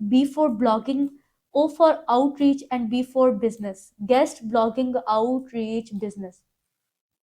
B for blogging, O for outreach and B for business. Guest blogging outreach business.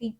3،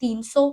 300۔